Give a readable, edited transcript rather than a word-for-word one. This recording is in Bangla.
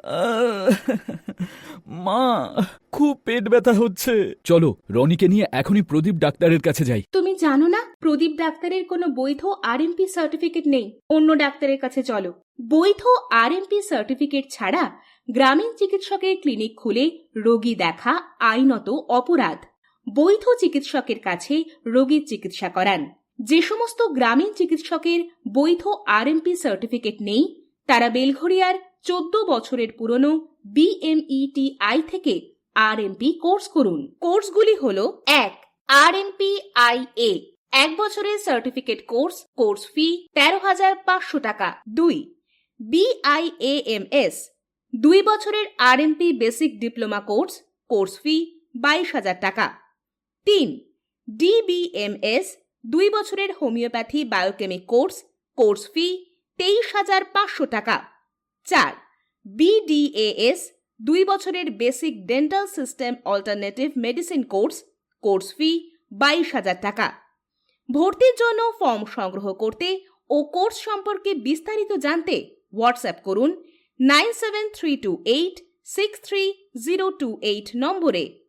আহ, মা, খুব পেট ব্যথা হচ্ছে। চলো রনিকে নিয়ে এখনই প্রদীপ ডাক্তারের কাছে যাই। তুমি জানো না প্রদীপ ডাক্তারের কোনো বৈধ আরএমপি সার্টিফিকেট নেই। অন্য ডাক্তারের কাছে চলো। বৈধ আরএমপি সার্টিফিকেট ছাড়া গ্রামীণ চিকিৎসকের ক্লিনিক খুলে রোগী দেখা আইনত অপরাধ। বৈধ চিকিৎসকের কাছে রোগীর চিকিৎসা করান। যে সমস্ত গ্রামীণ চিকিৎসকের বৈধ আরএমপি সার্টিফিকেট নেই তারা বেলঘরিয়ার 14 বছরের পুরনো BMETI থেকে আরএমপি কোর্স করুন। কোর্সগুলি হল: 1. RMPIA 1 বছরের সার্টিফিকেট কোর্স, কোর্স ফি 13,500 টাকা। 2. BIAMS 2 বছরের RMP basic diploma course, course fee 22,000 টাকা। 3. DBMS 2 বছরের homeopathy biochemic course, course fee 23,500 টাকা। 4. BDAS 2 বছরের basic dental system alternative medicine course, course fee 22,000 টাকা। ভর্তির জন্য ফর্ম সংগ্রহ করতে ও কোর্স সম্পর্কে বিস্তারিত জানতে হোয়াটসঅ্যাপ করুন 9732863028 নম্বরে।